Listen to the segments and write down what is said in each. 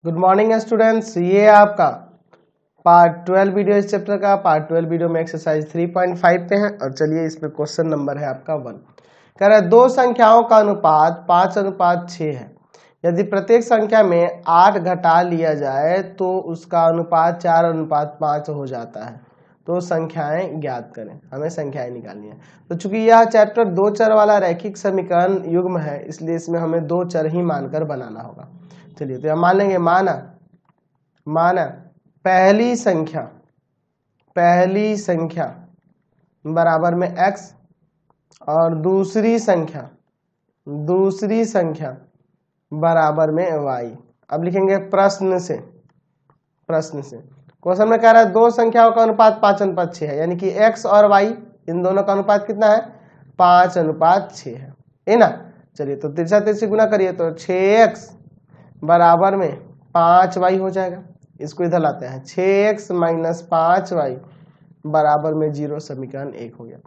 Good morning students, ये आपका part 12 video इस चैप्टर का। पार्ट 12 वीडियो में एक्सरसाइज 3.5 पे है और चलिए इसमें क्वेश्चन नंबर है आपका 1। कह रहा है दो संख्याओं का अनुपात 5:6 है। यदि प्रत्येक संख्या में 8 घटा लिया जाए तो उसका अनुपात 4:5 हो जाता है। तो संख्याएं ज्ञात करें, हमें संख्याएं निकालनी है। तो चूंकि यह चैप्टर दो चर वाला रैखिक समीकरण युग्म है, इसलिए इसमें हमें दो चर ही मानकर बनाना होगा। चलिए तो हम मान लेंगे माना पहली संख्या बराबर में x और दूसरी संख्या बराबर में y। अब लिखेंगे प्रश्न से। क्वेश्चन में कह रहा है दो संख्याओं का अनुपात 5:6 है, यानी कि x और y इन दोनों का अनुपात कितना है 5:6 है ना। चलिए तो तिरछा तिरछी गुना करिए तो 6x बराबर में 5y हो जाएगा। इसको इधर लाते हैं, 6x - 5y बराबर में 0। समीकरण 1 हो गया।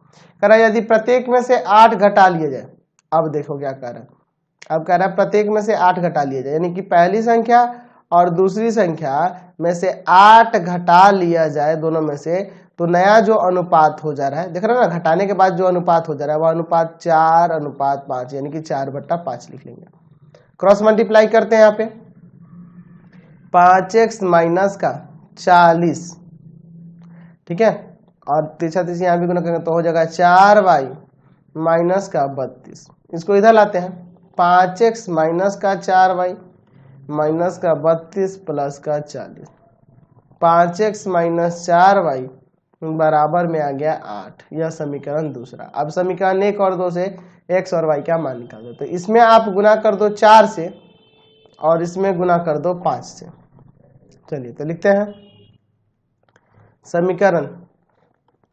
कह रहा है यदि प्रत्येक में से 8 घटा लिए जाए। अब देखो क्या कह रहा है, अब कह रहा है प्रत्येक में से 8 घटा लिए जाए, यानी कि पहली संख्या और दूसरी संख्या में से 8 घटा लिया जाए दोनों में से, तो नया जो अनुपात हो जा रहा है, देख रहे हो ना, घटाने के बाद जो अनुपात हो जा रहा है वह अनुपात 4:5, यानी कि 4/5 लिख लेंगे। क्रॉस मल्टीप्लाई करते हैं यहाँ पे 5x - 40, ठीक है, और तिरछा तिरछी यहाँ भी गुना करेंगे तो हो जाएगा 4y - 32। इसको इधर लाते हैं, 5x - 4y - 32 plus 40, 5x - 4y बराबर में आ गया 8। यह समीकरण दूसरा। अब समीकरण 1 और 2 से x और y का मान निकाल दो। तो इसमें आप गुना कर दो 4 से और इसमें गुना कर दो 5 से। चलिए तो लिखते हैं समीकरण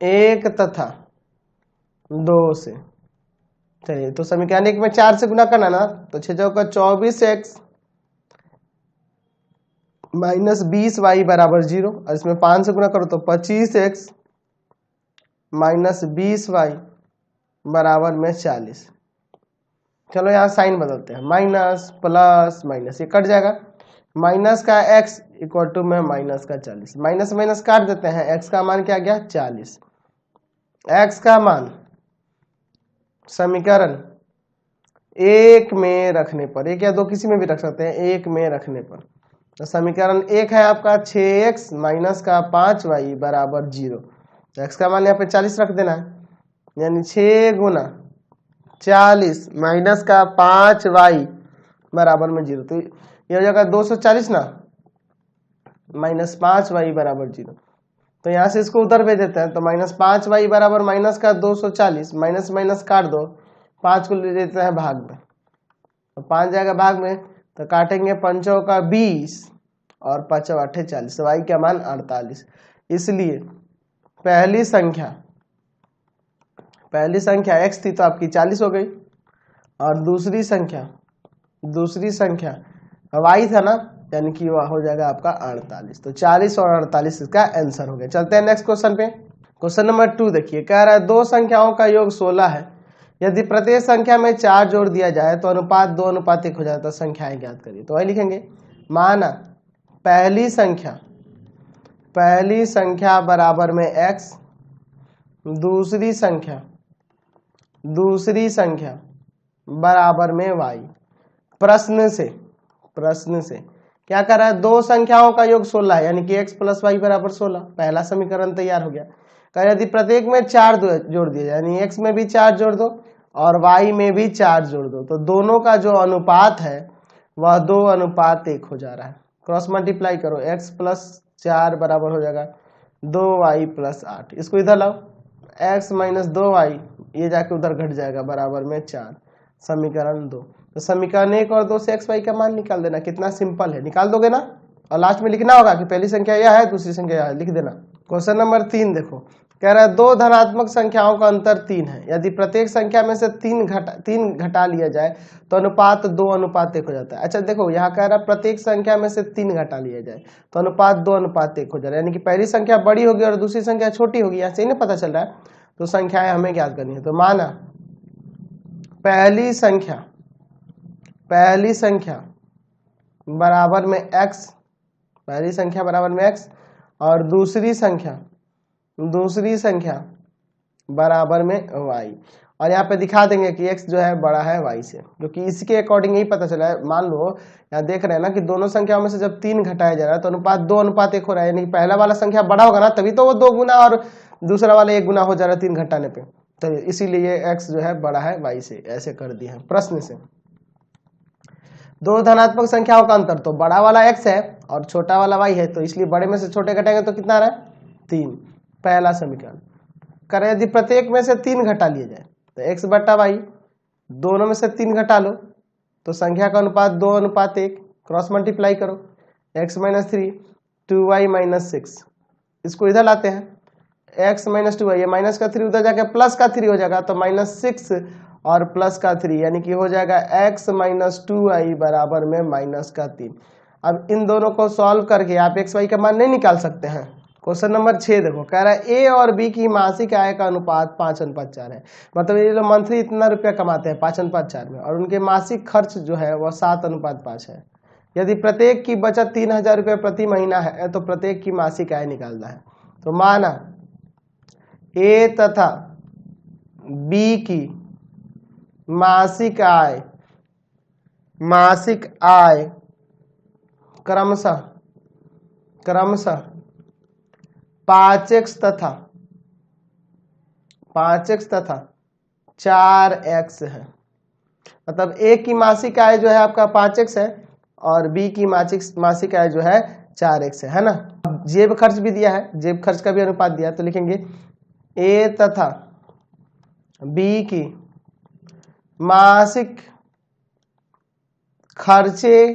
1 तथा 2 से। चलिए तो समीकरण 1 में 4 से गुना करना ना, तो 6 चौका 24x - 20y बराबर 0, और इसमें 5 से गुना करो तो 25x - 20y बराबर में 40। चलो यहाँ साइन बदलते हैं, माइनस प्लस माइनस, ये कट जाएगा। माइनस का x इक्वल टू में माइनस का 40, माइनस माइनस काट देते हैं। x का मान क्या गया 40। x का मान समीकरण 1 में रखने पर, 1 या 2 किसी में भी रख सकते हैं, 1 में रखने पर, तो समीकरण 1 है आपका 6x - 5y बराबर 0। तो x का मान यहाँ पे 40 रख देना है, यानी 6 गुना 40 माइनस का 5y बराबर में 0। तो ये हो जाएगा 240 ना, -5y बराबर 0। तो यहाँ से इसको उधर भेज देते हैं, तो -5y बराबर माइनस का 240, माइनस माइनस काट दो, 5 को ले देते हैं भाग में, तो 5 जाएगा भाग में, तो काटेंगे 5 का 20 और 5 8 40, तो y का मान 48। इसलिए पहली संख्या x थी तो आपकी 40 हो गई, और दूसरी संख्या y था ना, यानी कि वह हो जाएगा आपका 48। तो 40 और 48 इसका आंसर हो गया। चलते हैं नेक्स्ट क्वेश्चन पे। क्वेश्चन नंबर 2 देखिए, कह रहा है दो संख्याओं का योग 16 है। यदि प्रत्येक संख्या में 4 जोड़ दिया जाए तो अनुपात 2:1 हो जाता है। संख्याएं ज्ञात करिए। तो वही लिखेंगे, माना पहली संख्या बराबर में x, दूसरी संख्या बराबर में y। प्रश्न से क्या कर रहा है, दो संख्याओं का योग 16 है, यानी कि x + y बराबर 16। पहला समीकरण तैयार हो गया। कह यदि प्रत्येक में 4 जोड़ दिया, यानी x में भी 4 जोड़ दो और y में भी 4 जोड़ दो, तो दोनों का जो अनुपात है वह 2:1 हो जा रहा है। क्रॉस मल्टीप्लाई करो, x + 4 बराबर हो जाएगा 2y + 8। इसको इधर लाओ, x - 2y ये जाके उधर घट जाएगा बराबर में 4। समीकरण 2। तो समीकरण 1 और 2 से x y का मान निकाल देना। कितना सिंपल है, निकाल दोगे ना। और लास्ट में लिखना होगा कि पहली संख्या यह है, दूसरी संख्या यह है, लिख देना। क्वेश्चन नंबर 3 देखो, कह रहा है दो धनात्मक संख्याओं का अंतर 3 है। यदि प्रत्येक संख्या में से 3 घटा लिया जाए तो अनुपात 2:1 हो जाता है। अच्छा देखो, यहाँ कह रहा है प्रत्येक संख्या में से 3 घटा लिया जाए तो अनुपात 2:1 हो जा रहा है, यानी कि पहली संख्या बड़ी होगी और दूसरी संख्या छोटी होगी। यहाँ से ही नहीं पता चल रहा है। तो संख्याएं हमें ज्ञात करनी है। तो माना पहली संख्या बराबर में x, पहली संख्या बराबर में x और दूसरी संख्या बराबर में y। और यहाँ पे दिखा देंगे कि x जो है बड़ा है y से, क्योंकि इसके अकॉर्डिंग यही पता चला है। मान लो यहाँ देख रहे हैं ना कि दोनों संख्याओं में से जब 3 घटाया जा रहा है तो अनुपात 2:1 हो रहा है, यानी पहला वाला संख्या बड़ा होगा ना, तभी तो वो 2 गुना और दूसरा वाला 1 गुना हो जा रहा है 3 घटाने पे, तो इसीलिए x जो है बड़ा है y से, ऐसे कर दिया है प्रश्न से। दो धनात्मक संख्याओं का अंतर, तो बड़ा वाला x है और छोटा वाला y है, तो इसलिए बड़े में से छोटे घटाएंगे तो कितना आ रहा है 3, पहला समीकरण। करें यदि प्रत्येक में से 3 घटा लिया जाए तो x बटा y, दोनों में से 3 घटा लो तो संख्या का अनुपात 2:1, क्रॉस मल्टीप्लाई करो, x - 3 2y - 6, इसको इधर लाते हैं, x - 2y, ये माइनस का 3 उधर जाके प्लस का 3 हो जाएगा, तो -6 और प्लस का 3, यानी कि हो जाएगा x - 2y बराबर में -3। अब इन दोनों को सॉल्व करके आप x y का मान नहीं निकाल सकते हैं। क्वेश्चन नंबर 6 देखो, कह रहा है a और b की मासिक आय का अनुपात 5:4 है। मतलब ये जो मंथली इतना रुपया कमाते हैं 5:4 में, और उनके मासिक खर्च जो है वह 7:5 है। यदि प्रत्येक की बचत 3000 रुपये प्रति महीना है तो प्रत्येक की मासिक आय निकालना है। तो माना a तथा b की मासिक आय क्रमशः 5x तथा 4x है। मतलब a की मासिक आय जो है आपका 5x है और b की मासिक आय जो है 4x है ना। अब जेब खर्च भी दिया है, जेब खर्च का भी अनुपात दिया है, तो लिखेंगे a तथा b की मासिक खर्चों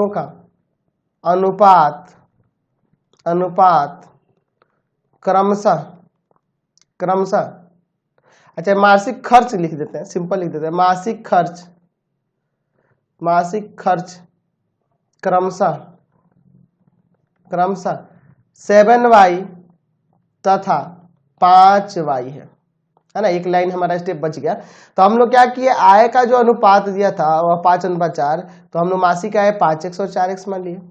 का अनुपात क्रमशः, अच्छा मासिक खर्च लिख देते हैं, सिंपल लिख देते हैं, मासिक खर्च क्रमशः 7y तथा 5y है ना। एक लाइन हमारा स्टेप बच गया। तो हम लोग क्या किए, आय का जो अनुपात दिया था वह 5:4, तो हम लोग मासिक आय 5x और 4x मान लिए,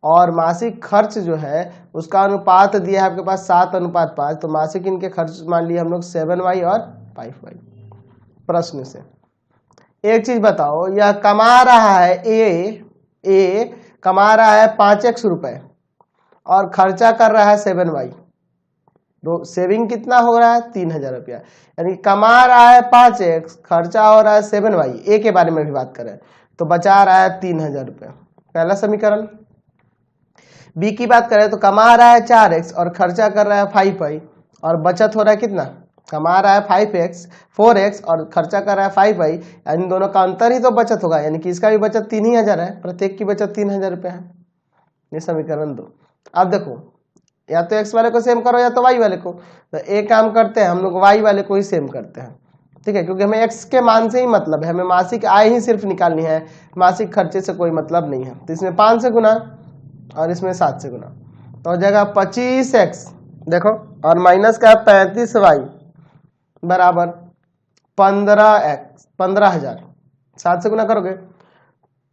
और मासिक खर्च जो है उसका अनुपात दिया है आपके पास 7:5, तो मासिक इनके खर्च मान लिए हम लोग 7y और 5y। प्रश्न से एक चीज बताओ, यह कमा रहा है ए कमा रहा है 5x रुपए और खर्चा कर रहा है 7y, तो सेविंग कितना हो रहा है 3000 रुपया, यानी कमा रहा है 5x, खर्चा हो रहा है 7y। ए के बारे में भी बात करें तो बचा रहा है 3000 रुपया, पहला समीकरण। बी की बात करें तो कमा रहा है 4x और खर्चा कर रहा है 5y, और बचत हो रहा है कितना, कमा रहा है 4x और खर्चा कर रहा है 5y, इन दोनों का अंतर ही तो बचत होगा, यानी कि इसका भी बचत 3000 है, प्रत्येक की बचत 3000 रुपया है। ये समीकरण 2। अब देखो, या तो x वाले को सेम करो या तो y वाले को, तो एक काम करते हैं हम लोग y वाले को ही सेम करते हैं, ठीक है, क्योंकि हमें x के मान से ही मतलब है, हमें मासिक आय ही सिर्फ निकालनी है, मासिक खर्चे से कोई मतलब नहीं है। तो इसमें 5 से गुना और इसमें 7 से गुना, तो हो जाएगा 25x, देखो, और माइनस का 35y बराबर 15,000। 7 से गुना करोगे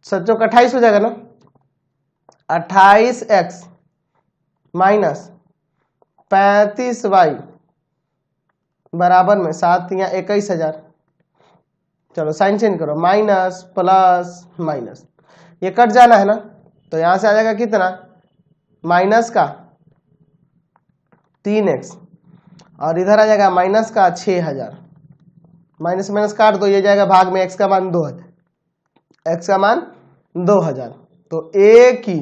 7 का 28 हो जाएगा ना, 28x माइनस 35y बराबर में 7 या 21,000। चलो साइन चेंज करो, माइनस प्लस माइनस, ये कट जाना है ना, तो यहां से आ जाएगा कितना, माइनस का 3x और इधर आ जाएगा माइनस का 6000। माइनस माइनस काट दो, ये जाएगा भाग में, x का मान 2000, x का मान 2000। तो a की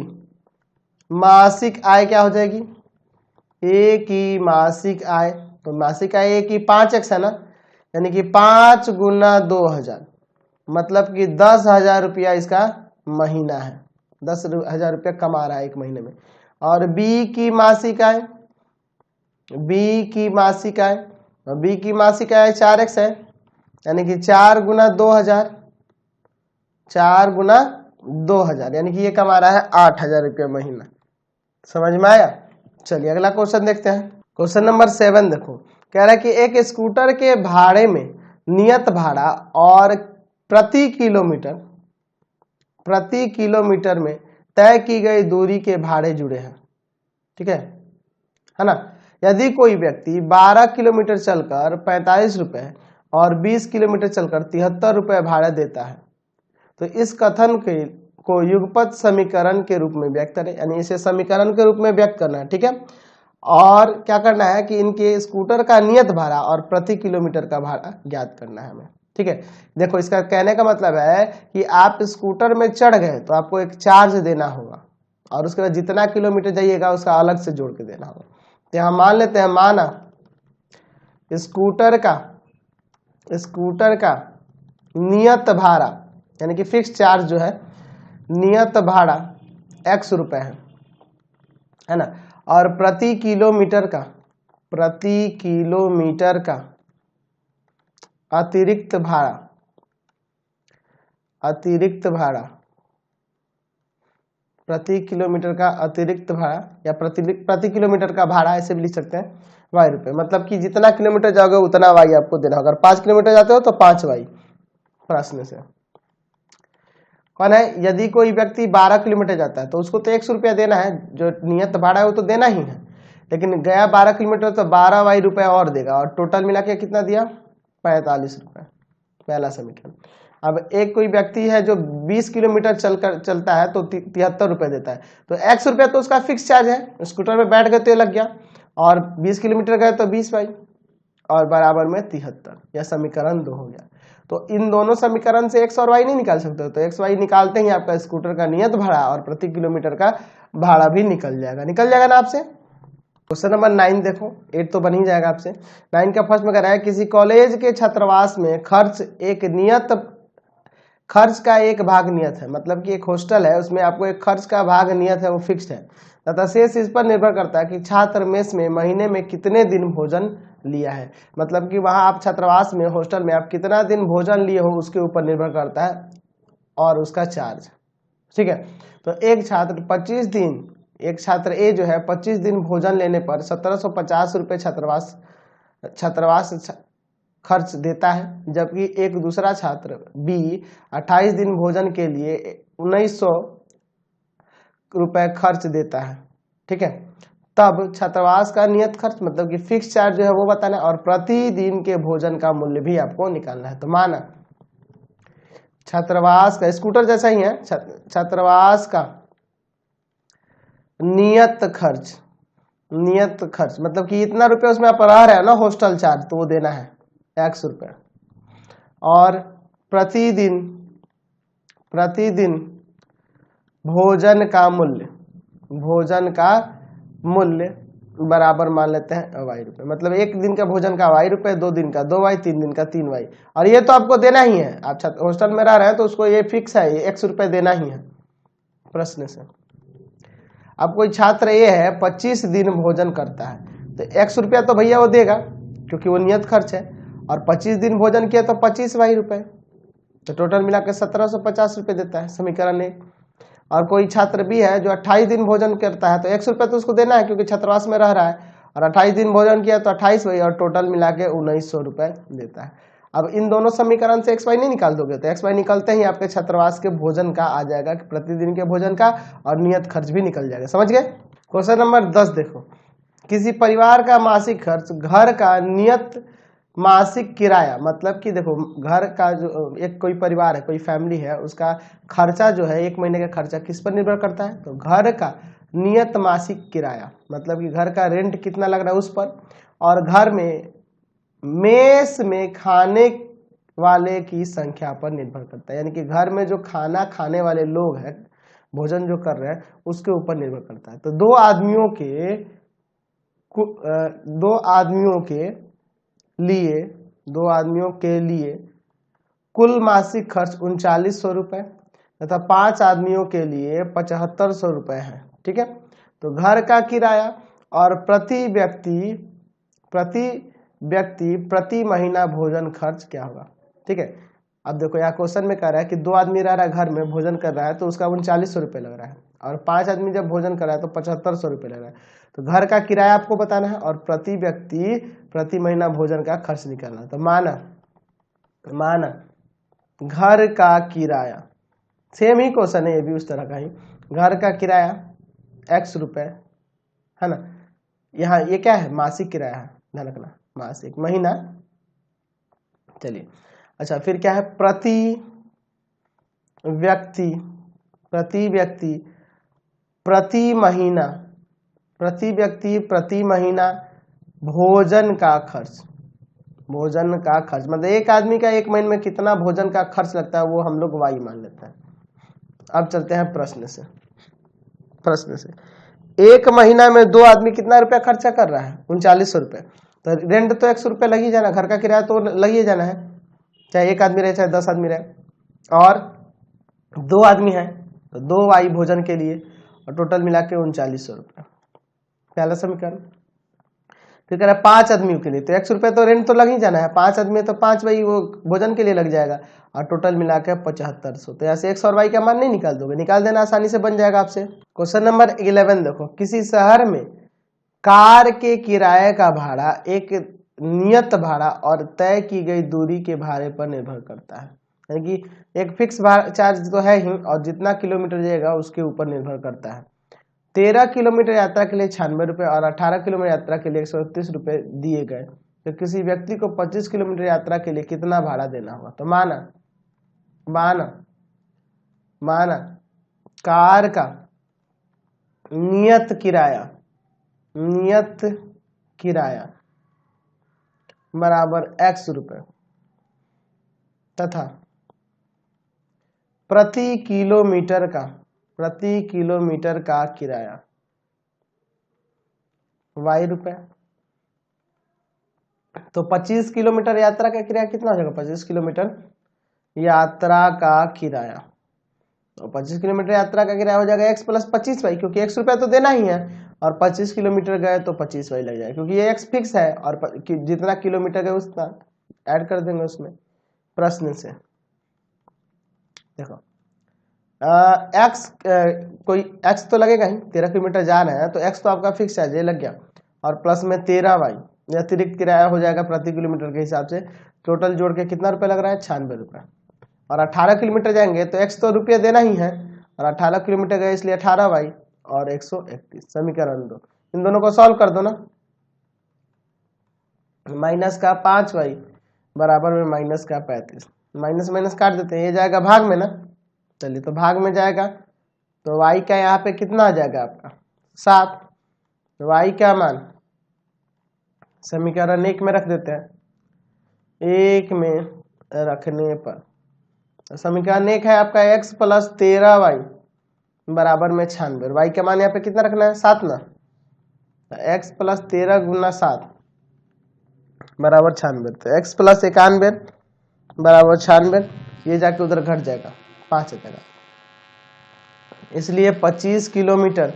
मासिक आय क्या हो जाएगी, a की मासिक आय, तो मासिक आय a की 5x है ना, यानी कि 5 गुना 2000, मतलब कि 10,000 रुपया इसका महीना है, 10,000 रुपया कमा रहा है एक महीने में। और b की मासिक आय, b की मासिक आय 4x है, यानी कि 4 गुना 2000, 4 गुना 2000, यानी कि ये कमा रहा है 8,000 रुपया महीना। समझ में आया। चलिए अगला क्वेश्चन देखते हैं। क्वेश्चन नंबर 7 देखो, कह रहा है कि एक स्कूटर के भाड़े में नियत भाड़ा और प्रति किलोमीटर में तय की गई दूरी के भाड़े जुड़े हैं। ठीक है ना। यदि कोई व्यक्ति 12 किलोमीटर चलकर 45 रुपए और 20 किलोमीटर चलकर 73 रुपए भाड़ा देता है तो इस कथन को युगपत समीकरण के रूप में व्यक्त करें, यानी इसे समीकरण के रूप में व्यक्त करना है। ठीक है, और क्या करना है कि इनके स्कूटर का नियत भाड़ा और प्रति किलोमीटर का भाड़ा ज्ञात करना है हमें। ठीक है, देखो इसका कहने का मतलब है कि आप स्कूटर में चढ़ गए तो आपको एक चार्ज देना होगा और उसके बाद जितना किलोमीटर जाइएगा उसका अलग से जोड़ के देना होगा। तो यहाँ मान लेते हैं, माना स्कूटर का नियत भाड़ा यानी कि फिक्स चार्ज जो है, नियत भाड़ा x रुपए है ना, और प्रति किलोमीटर का अतिरिक्त भाड़ा प्रति किलोमीटर का अतिरिक्त भाड़ा या प्रति किलोमीटर का भाड़ा ऐसे भी लिख सकते हैं y रुपए। मतलब कि जितना किलोमीटर जाओगे उतना y आपको देना होगा। अगर 5 किलोमीटर जाते हो तो 5 y। प्रश्न से कौन है, यदि कोई व्यक्ति 12 किलोमीटर जाता है तो उसको तो 100 रुपया देना है, जो नियत भाड़ा है वो तो देना ही है, लेकिन गया 12 किलोमीटर तो 12 y रुपए और देगा और टोटल मिला के कितना दिया, 45 रुपए। पहला समीकरण। अब एक कोई व्यक्ति है जो 20 किलोमीटर चलता है तो 73 रुपए देता है, तो x रुपया तो उसका फिक्स चार्ज है, स्कूटर में बैठ गए तो ये लग गया, और 20 किलोमीटर गए तो 20 y और बराबर में 73। यह समीकरण 2 हो गया। तो इन दोनों समीकरण से x और y नहीं निकाल सकते हो, तो x y निकालते ही आपका स्कूटर का नियत भाड़ा और प्रति किलोमीटर का भाड़ा भी निकल जाएगा ना आपसे। क्वेश्चन नंबर 9 देखो, 8 तो बन ही जाएगा आपसे। 9 का फर्स्ट में कह रहा है किसी कॉलेज के छात्रावास में खर्च का एक भाग नियत है, मतलब कि एक हॉस्टल है उसमें आपको एक खर्च का भाग नियत है, वो फिक्स्ड है तथा शेष इस पर निर्भर करता है कि छात्र मेस में महीने में कितने दिन भोजन लिया है। मतलब कि वहां आप छात्रावास में हॉस्टल में आप कितना दिन भोजन लिए हो उसके ऊपर निर्भर करता है और उसका चार्ज। ठीक है, तो एक छात्र ए जो है 25 दिन भोजन लेने पर 1750 रुपये छात्रावास खर्च देता है, जबकि एक दूसरा छात्र बी 28 दिन भोजन के लिए 1900 रुपए खर्च देता है। ठीक है, तब छात्रावास का नियत खर्च मतलब कि फिक्स चार्ज जो है वो बताना है और प्रतिदिन के भोजन का मूल्य भी आपको निकालना है। तो माना छात्रावास का, स्कूटर जैसा ही है, छात्रावास का नियत खर्च मतलब कि इतना रुपए उसमें आप रह रहे हैं ना हॉस्टल चार्ज, तो वो देना है 100 रुपये, और प्रतिदिन भोजन का मूल्य बराबर मान लेते हैं y रुपये। मतलब एक दिन का भोजन का y रुपये, 2 दिन का 2y, 3 दिन का 3y, और ये तो आपको देना ही है। आप हॉस्टल में रह रहे हैं तो उसको ये फिक्स है, ये 100 रुपये देना ही है। प्रश्न से अब कोई छात्र ये है 25 दिन भोजन करता है तो 100 रुपया तो भैया वो देगा क्योंकि वो नियत खर्च है, और 25 दिन भोजन किया तो 25 y रुपये, तो टोटल मिला के 1750 रुपये देता है, समीकरण 1। और कोई छात्र भी है जो 28 दिन भोजन करता है तो 100 रुपये तो उसको देना है क्योंकि छात्रावास में रह रहा है, और 28 दिन भोजन किया तो 28 y और टोटल मिला के 1900 रुपये देता है। अब इन दोनों समीकरण से x y नहीं निकाल दोगे तो x y निकलते ही आपके छात्रावास के भोजन का आ जाएगा, प्रतिदिन के भोजन का, और नियत खर्च भी निकल जाएगा। समझ गए। क्वेश्चन नंबर 10 देखो, किसी परिवार का मासिक खर्च घर का नियत मासिक किराया, मतलब कि देखो घर का जो एक कोई परिवार है, कोई फैमिली है, उसका खर्चा जो है 1 महीने का खर्चा किस पर निर्भर करता है, तो घर का नियत मासिक किराया, मतलब कि घर का रेंट कितना लग रहा है उस पर, और घर में मेस में खाने वाले की संख्या पर निर्भर करता है, यानी कि घर में जो खाना खाने वाले लोग हैं, भोजन जो कर रहे हैं उसके ऊपर निर्भर करता है। तो दो आदमियों के लिए कुल मासिक खर्च 3900 रुपये तथा 5 आदमियों के लिए 7500 रुपये है। ठीक है, तो घर का किराया और प्रति व्यक्ति प्रति महीना भोजन खर्च क्या होगा। ठीक है, अब देखो यहाँ क्वेश्चन में कह रहा है कि 2 आदमी रह रहा है घर में, भोजन कर रहा है तो उसका 3900 रुपये लग रहा है, और 5 आदमी जब भोजन कर रहा है तो 7500 रुपये लग रहा है। तो घर का किराया आपको बताना है और प्रति व्यक्ति प्रति महीना भोजन का खर्च निकालना है। तो माना माना घर का किराया, सेम ही क्वेश्चन है ये भी उस तरह का ही, घर का किराया x रुपए है ना, यहाँ ये क्या है मासिक किराया है, ध्यान रखना मासिक, महीना, चलिए अच्छा फिर क्या है प्रति व्यक्ति प्रति महीना, प्रति व्यक्ति प्रति महीना भोजन का खर्च, भोजन का खर्च मतलब एक आदमी का एक महीने में कितना भोजन का खर्च लगता है वो हम लोग y मान लेते हैं। अब चलते हैं प्रश्न से, एक महीना में 2 आदमी कितना रुपया खर्चा कर रहा है 3900 रुपये, तो रेंट तो 100 रुपये लग ही जाना, घर का किराया तो लग ही जाना है, चाहे एक आदमी रहे चाहे 10 आदमी रहे, और 2 आदमी है तो 2y भोजन के लिए, और टोटल मिला के 3900 रुपये, पहला समीकरण। फिर कह रहा है 5 आदमियों के लिए, तो 100 रुपये तो रेंट तो लग ही जाना है, 5 आदमी तो 5 y वो भोजन के लिए लग जाएगा, और टोटल मिला के 7500। तो यहाँ से x और y का मान नहीं निकाल दोगे, निकाल देना आसानी से बन जाएगा आपसे। क्वेश्चन नंबर 11 देखो, किसी शहर में कार के किराए का भाड़ा एक नियत भाड़ा और तय की गई दूरी के भाड़े पर निर्भर करता है, यानी कि एक फिक्स चार्ज तो है ही, और जितना किलोमीटर जाएगा उसके ऊपर निर्भर करता है। 13 किलोमीटर यात्रा के लिए 96 रुपये और 18 किलोमीटर यात्रा के लिए 131 रुपये दिए गए, तो किसी व्यक्ति को 25 किलोमीटर यात्रा के लिए कितना भाड़ा देना होगा। तो माना कार का नियत किराया बराबर x रुपये तथा प्रति किलोमीटर का किराया y रुपये, तो 25 किलोमीटर यात्रा का किराया कितना हो जाएगा, 25 किलोमीटर यात्रा का किराया, तो 25 किलोमीटर यात्रा का किराया हो जाएगा x प्लस 25y, क्योंकि x रुपया तो देना ही है, और 25 किलोमीटर गए तो 25y लग जाएगा, क्योंकि ये x फिक्स है, और जितना किलोमीटर गए उतना ऐड कर देंगे उसमें। प्रश्न से देखो x कोई x तो लगेगा ही, 13 किलोमीटर जा रहे हैं तो x तो आपका फिक्स है, ये लग गया, और प्लस में 13y ये अतिरिक्त किराया हो जाएगा प्रति किलोमीटर के हिसाब से, टोटल जोड़ के कितना रुपये लग रहा है 96 रुपये, और 18 किलोमीटर जाएंगे तो x तो रुपये देना ही है, और 18 किलोमीटर गए इसलिए 18y और 131। समीकरण 2, इन दोनों को सॉल्व कर दो ना, माइनस का 5y बराबर में माइनस का 35, माइनस माइनस काट देते हैं, ये जाएगा भाग में ना, चलिए तो भाग में जाएगा तो y का यहाँ पे कितना आ जाएगा आपका 7, तो y का मान समीकरण 1 में रख देते हैं, 1 में रखने पर समीकरण 1 है आपका x प्लस 13y बराबर में 96, y का मान यहाँ पे कितना रखना है 7 ना, तो x प्लस 13 गुना 7 बराबर 96, तो x प्लस 91 बराबर 96, ये जाके उधर घट जाएगा 5 आ जाएगा, इसलिए 25 किलोमीटर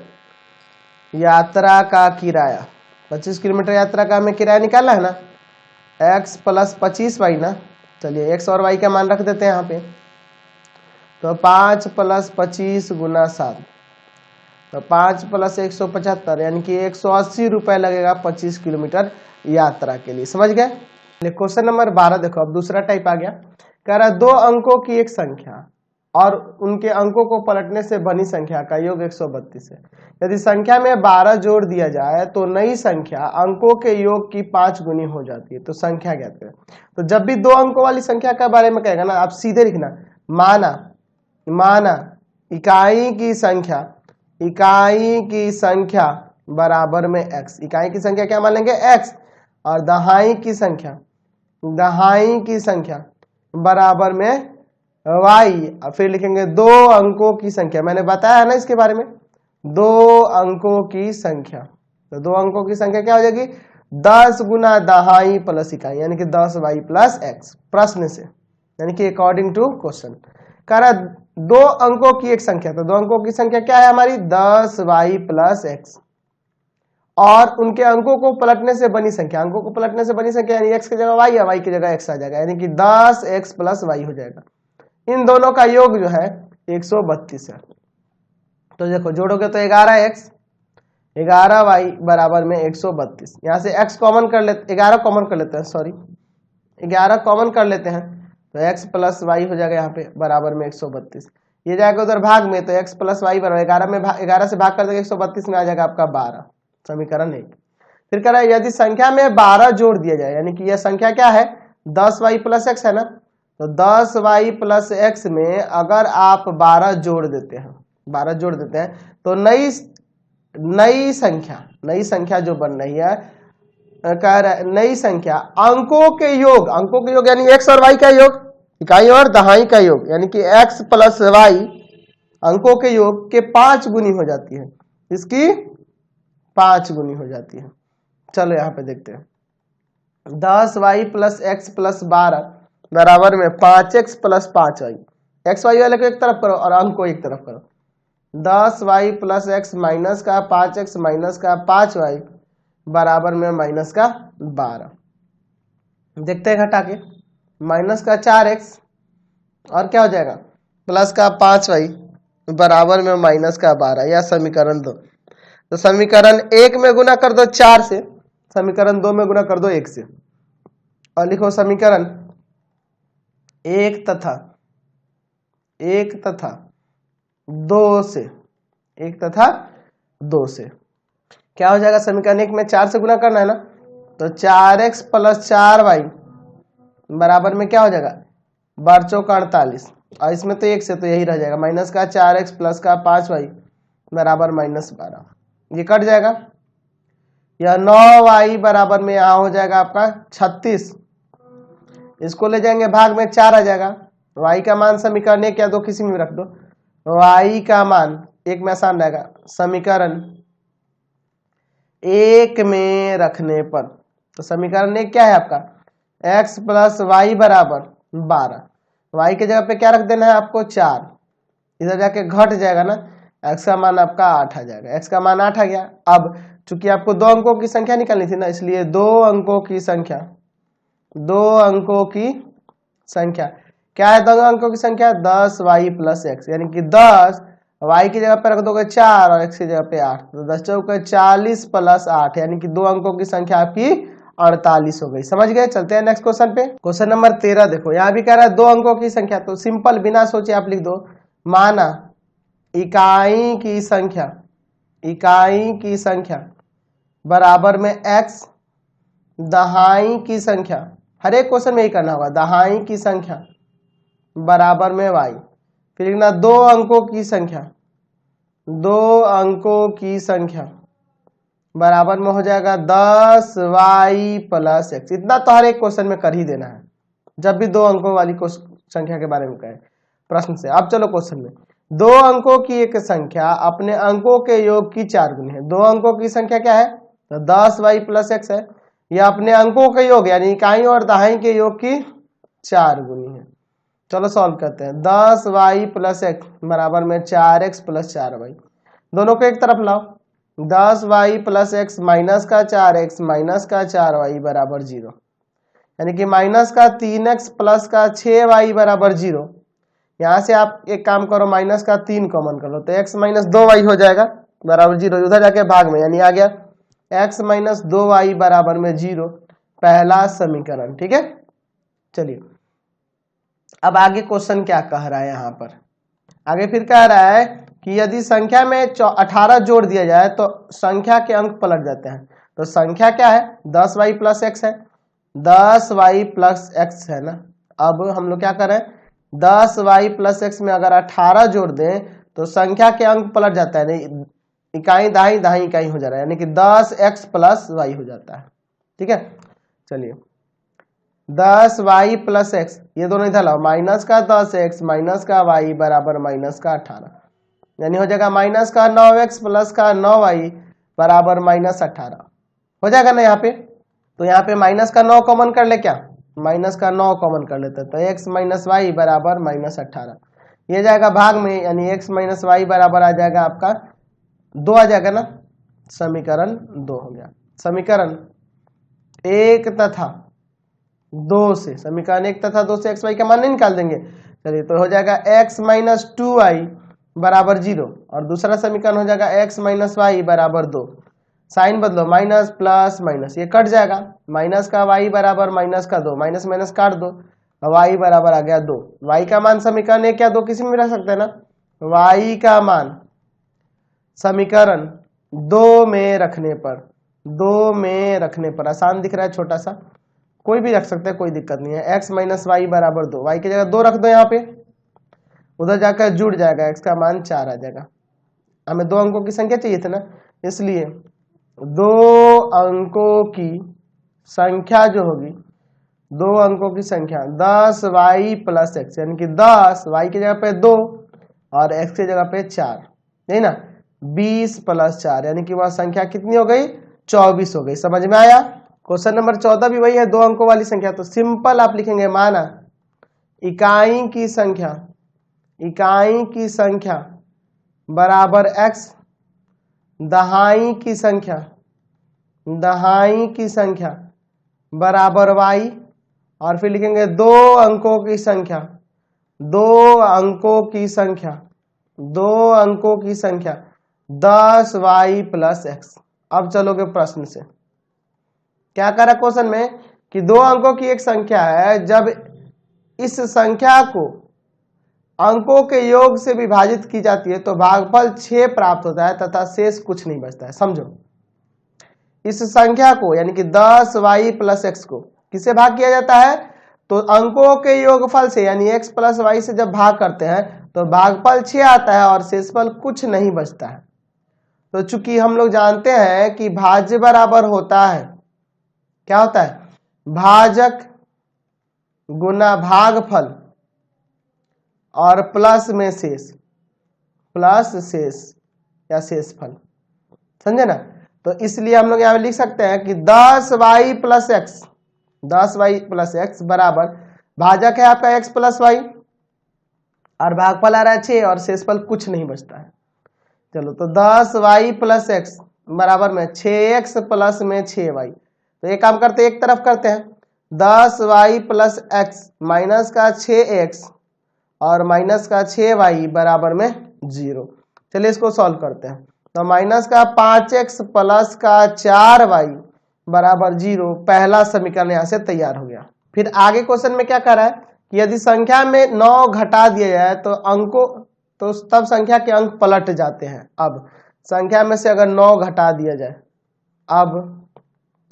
यात्रा का किराया, 25 किलोमीटर यात्रा का हमें किराया निकालना है ना, x प्लस 25y ना, चलिए x और y का मान रख देते हैं यहाँ पे, तो 5 प्लस 25 गुना 7, तो 5 प्लस 175 यानी कि 180 रुपये लगेगा 25 किलोमीटर यात्रा के लिए, समझ गए। क्वेश्चन नंबर 12 देखो, अब दूसरा टाइप आ गया, कह रहा 2 अंकों की एक संख्या और उनके अंकों को पलटने से बनी संख्या का योग 132 है, यदि संख्या में 12 जोड़ दिया जाए तो नई संख्या अंकों के योग की 5 गुनी हो जाती है, तो संख्या ज्ञात करें। तो जब भी 2 अंकों वाली संख्या के बारे में कहेगा ना, आप सीधे लिखना, माना इकाई की संख्या बराबर में x, इकाई की संख्या क्या मान लेंगे x, और दहाई की संख्या बराबर में y, और फिर लिखेंगे 2 अंकों की संख्या, मैंने बताया ना इसके बारे में, 2 अंकों की संख्या, तो 2 अंकों की संख्या क्या हो जाएगी 10 गुना दहाई प्लस इकाई, यानी कि 10y प्लस x। प्रश्न से यानी कि अकॉर्डिंग टू क्वेश्चन कह रहा 2 अंकों की एक संख्या, तो 2 अंकों की संख्या क्या है हमारी 10y प्लस x, और उनके अंकों को पलटने से बनी संख्या, अंकों को पलटने से बनी संख्या यानी x की जगह y या y की जगह x आ जाएगा, यानी कि 10x प्लस y हो जाएगा, इन दोनों का योग जो है 132 है। तो देखो जोड़ोगे तो 11x 11y बराबर में 132, यहाँ से x कॉमन कर लेते, 11 कॉमन कर लेते हैं, सॉरी 11 कॉमन कर लेते हैं, तो x प्लस वाई हो जाएगा यहाँ पे बराबर में 132। ये जाएगा उधर भाग में, तो x प्लस वाई बराबर 11 में 11 से भाग कर देंगे 132 में आ जाएगा आपका 12, समीकरण 1। फिर कह रहा है यदि संख्या में 12 जोड़ दिया जाए, यानी कि यह संख्या क्या है 10y प्लस एक्स है ना, तो 10y प्लस एक्स में अगर आप 12 जोड़ देते हैं, 12 जोड़ देते हैं तो नई संख्या जो बन रही है, कह रहा है नई संख्या अंकों के योग यानी x और y का योग, इकाई और दहाई का योग, यानी कि x प्लस वाई अंकों के योग के 5 गुनी हो जाती है, इसकी 5 गुनी हो जाती है। चलो यहाँ पे देखते हैं 10y प्लस एक्स प्लस 12 बराबर में 5x plus 5y, x Y वाले को एक तरफ करो और अंक को एक तरफ करो। 10y प्लस एक्स माइनस का 5x माइनस का 5y बराबर में माइनस का 12। देखते हैं घटा के, माइनस का 4x और क्या हो जाएगा प्लस का 5y बराबर में माइनस का 12, या समीकरण 2। तो समीकरण 1 में गुना कर दो 4 से, समीकरण 2 में गुना कर दो 1 से, और लिखो समीकरण 1 तथा 2 से, 1 तथा 2 से क्या हो जाएगा, समीकरण 1 में 4 से गुना करना है ना, तो 4x प्लस 4y बराबर में क्या हो जाएगा 12 चौका 48, और इसमें तो 1 से तो यही रह जाएगा माइनस का 4x प्लस का 5y बराबर माइनस 12, ये कट जाएगा। यह 9y बराबर में यहाँ हो जाएगा आपका 36, इसको ले जाएंगे भाग में 4 आ जाएगा, y का मान समीकरण 1 या 2 किसी में रख दो, y का मान 1 में आसान रहेगा, समीकरण 1 में रखने पर, तो समीकरण 1 क्या है आपका x प्लस वाई बराबर 12, y के जगह पे क्या रख देना है आपको 4, इधर जाके घट जाएगा ना, x का मान आपका 8 आ जाएगा, x का मान 8 आ गया। अब चूंकि आपको 2 अंकों की संख्या निकालनी थी ना, इसलिए 2 अंकों की संख्या क्या है 2 अंकों की संख्या 10y प्लस एक्स, यानी कि 10 y की जगह पे रख दोगे 4 और x की जगह पे 8, तो 10 चौके 40 प्लस 8, यानी कि 2 अंकों की संख्या आपकी 48 हो गई। समझ गए। चलते हैं नेक्स्ट क्वेश्चन पे। क्वेश्चन नंबर 13 देखो, यहाँ भी कह रहा है 2 अंकों की संख्या, तो सिंपल बिना सोचे आप लिख दो, माना इकाई की संख्या बराबर में x, दहाई की संख्या, हर एक क्वेश्चन में ही करना होगा, दहाई की संख्या बराबर में y, फिर लिखना 2 अंकों की संख्या बराबर में हो जाएगा 10y प्लस एक्स। इतना तो हर एक क्वेश्चन में कर ही देना है जब भी 2 अंकों वाली संख्या के बारे में कहे प्रश्न से। अब चलो क्वेश्चन में, 2 अंकों की एक संख्या अपने अंकों के योग की 4 गुनी है। 2 अंकों की संख्या क्या है, तो 10y प्लस एक्स है, यह अपने अंकों के योग यानी इकाई और दहाई के योग की 4 गुनी है। चलो सॉल्व करते हैं। 10y प्लस एक्स बराबर में 4x प्लस 4y, दोनों को एक तरफ लाओ, 10y प्लस एक्स माइनस का 4x माइनस का 4y बराबर 0, यानी कि माइनस का 3x प्लस का 6y बराबर 0। यहाँ से आप एक काम करो, माइनस का 3 कॉमन कर लो, तो x माइनस 2y हो जाएगा बराबर 0, उधर जाके भाग में, यानी आ गया x माइनस 2y बराबर में 0, पहला समीकरण। ठीक है, चलिए अब आगे क्वेश्चन क्या कह रहा है यहाँ पर, आगे फिर कह रहा है कि यदि संख्या में 18 जोड़ दिया जाए तो संख्या के अंक पलट जाते हैं। तो संख्या क्या है 10y प्लस एक्स है, 10y प्लस एक्स है ना। अब हम लोग क्या करें, 10y प्लस एक्स में अगर 18 जोड़ दें तो संख्या के अंक पलट जाता है, नहीं इकाई दाई दाई इकाई हो जा रहा है, यानी कि 10x प्लस वाई हो जाता है। ठीक है, चलिए 10y प्लस एक्स, ये दोनों इधर लाओ, माइनस का 10x माइनस का y बराबर माइनस का 18, यानी हो जाएगा माइनस का 9x प्लस का 9y बराबर माइनस 18 हो जाएगा ना यहाँ पे। तो यहाँ पे माइनस का 9 कॉमन कर ले, क्या माइनस का 9 कॉमन कर लेते हैं, तो x माइनस वाई बराबर माइनस 18, ये जाएगा भाग में, यानी x माइनस वाई बराबर आ जाएगा आपका 2 आ जाएगा ना, समीकरण 2 हो गया। समीकरण 1 तथा 2 से, समीकरण 1 तथा 2 से x y का मान नहीं निकाल देंगे, चलिए तो हो जाएगा x माइनस 2y बराबर 0, और दूसरा समीकरण हो जाएगा x माइनस वाई बराबर 2, साइन बदलो, माइनस प्लस माइनस ये कट जाएगा, माइनस का y बराबर माइनस का 2, माइनस माइनस काट दो, y बराबर आ गया 2। y का मान समीकरण 1 या 2 किसी में भी रख सकते हैं ना। y का मान समीकरण 2 में रखने पर आसान दिख रहा है, छोटा सा कोई भी रख सकते हैं, कोई दिक्कत नहीं है। x माइनस वाई बराबर 2, y की जगह 2 रख दो, यहाँ पे उधर जाकर जुड़ जाएगा, x का मान 4 आ जाएगा। हमें 2 अंकों की संख्या चाहिए थी ना, इसलिए 2 अंकों की संख्या जो होगी, 2 अंकों की संख्या 10y प्लस एक्स, यानी कि 10 y की जगह पे 2 और x की जगह पे 4, नहीं ना, 20 प्लस 4, यानी कि वह संख्या कितनी हो गई, 24 हो गई। समझ में आया। क्वेश्चन नंबर 14 भी वही है, 2 अंकों वाली संख्या, तो सिंपल आप लिखेंगे माना इकाई की संख्या बराबर x, दहाई की संख्या बराबर y, और फिर लिखेंगे 2 अंकों की संख्या 10y प्लस एक्स। अब चलोगे प्रश्न से, क्या करा क्वेश्चन में कि 2 अंकों की एक संख्या है, जब इस संख्या को अंकों के योग से विभाजित की जाती है तो भागफल 6 प्राप्त होता है तथा शेष कुछ नहीं बचता है। समझो, इस संख्या को यानी कि 10y प्लस एक्स को किससे भाग किया जाता है, तो अंकों के योगफल से, यानी x प्लस वाई से जब भाग करते हैं तो भागफल 6 आता है और शेषफल कुछ नहीं बचता है। तो चूंकि हम लोग जानते हैं कि भाज्य बराबर होता है, क्या होता है, भाजक गुना भागफल और प्लस में शेष या शेषफल, समझे ना। तो इसलिए हम लोग यहाँ लिख सकते हैं कि 10y प्लस एक्स बराबर भाजक है आपका x प्लस वाई और भागफल आ रहा है 6 और शेषफल कुछ नहीं बचता है। चलो, तो 10y प्लस एक्स बराबर में 6x प्लस में 6y। तो एक काम करते हैं, एक तरफ करते हैं, 10y प्लस एक्स माइनस का 6x और माइनस का 6y बराबर में 0। चलिए इसको सॉल्व करते हैं। तो माइनस का 5x प्लस का 4y बराबर 0, पहला समीकरण यहाँ से तैयार हो गया। फिर आगे क्वेश्चन में क्या कर रहा है कि यदि संख्या में 9 घटा दिया जाए तो तब संख्या के अंक पलट जाते हैं। अब संख्या में से अगर 9 घटा दिया जाए, अब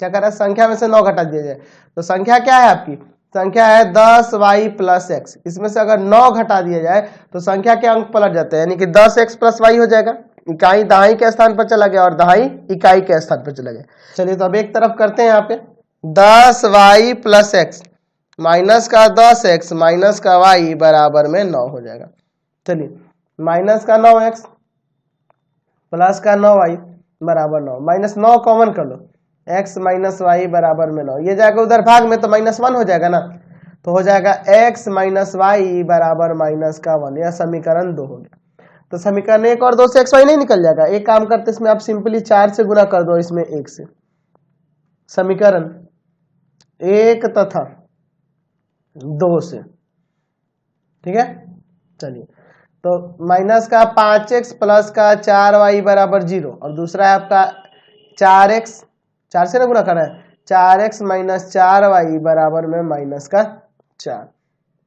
क्या कर रहा है, संख्या में से 9 घटा दिया जाए तो संख्या क्या है आपकी, संख्या है 10y प्लस एक्स, इसमें से अगर 9 घटा दिया जाए तो संख्या के अंक पलट जाते हैं, यानी कि 10x प्लस वाई हो जाएगा। इकाई दहाई के स्थान पर चला गया और दहाई इकाई के स्थान पर चला गया। चलिए, तो अब एक तरफ करते हैं, यहाँ पे 10y प्लस एक्स माइनस का 10x माइनस का y बराबर में 9 हो जाएगा। चलिए, माइनस का 9x प्लस का 9y बराबर 9, माइनस 9 कॉमन कर लो, x माइनस वाई बराबर में 9, ये जाएगा उधर भाग में तो -1 हो जाएगा ना, तो हो जाएगा x माइनस वाई बराबर माइनस का 1, यह समीकरण 2 हो गया। तो समीकरण 1 और 2 से x y नहीं निकल जाएगा। एक काम करते, इसमें आप सिंपली 4 से गुना कर दो, इसमें 1 से, समीकरण 1 तथा 2 से, ठीक है। चलिए, तो माइनस का 5x प्लस का 4y बराबर 0 और दूसरा है आपका 4x, 4 से ना गुना करना है, 4x माइनस 4y बराबर में माइनस का 4।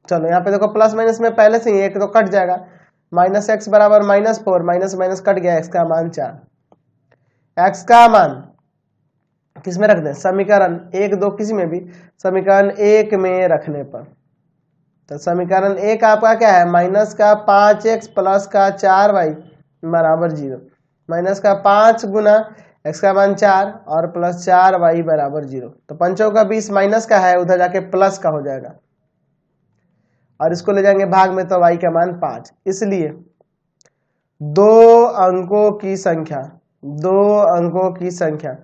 चलो, यहाँ पे देखो प्लस माइनस में पहले से ही एक तो कट जाएगा, माइनस एक्स बराबर -4, माइनस माइनस कट गया, x का मान 4। x का मान किस में रख दें, समीकरण 1 2 किसी में भी, समीकरण 1 में रखने पर, तो समीकरण 1 आपका क्या है, माइनस का 5x प्लस का 4y बराबर 0, माइनस का 5 गुना x का मान 4 और प्लस 4y बराबर 0। तो 5 का 20 माइनस का है, उधर जाके प्लस का हो जाएगा और इसको ले जाएंगे भाग में तो y का मान 5। इसलिए 2 अंकों की संख्या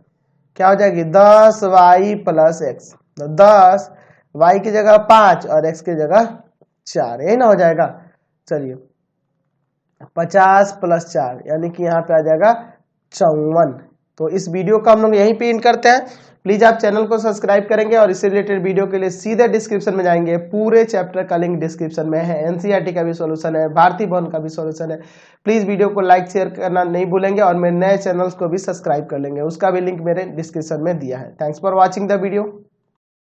क्या हो जाएगी, 10y प्लस एक्स, तो 10 y की जगह 5 और x की जगह 4, यही ना हो जाएगा। चलिए, 50 प्लस 4 यानी कि यहाँ पे आ जाएगा 54। तो इस वीडियो को हम लोग यहीं पे एंड करते हैं। प्लीज आप चैनल को सब्सक्राइब करेंगे और इससे रिलेटेड वीडियो के लिए सीधे डिस्क्रिप्शन में जाएंगे, पूरे चैप्टर का लिंक डिस्क्रिप्शन में है, एनसीईआरटी का भी सॉल्यूशन है, भारतीय भवन का भी सॉल्यूशन है। प्लीज वीडियो को लाइक शेयर करना नहीं भूलेंगे और मेरे नए चैनल्स को भी सब्सक्राइब कर लेंगे, उसका भी लिंक मेरे डिस्क्रिप्शन में दिया है। Thanks for watching the video.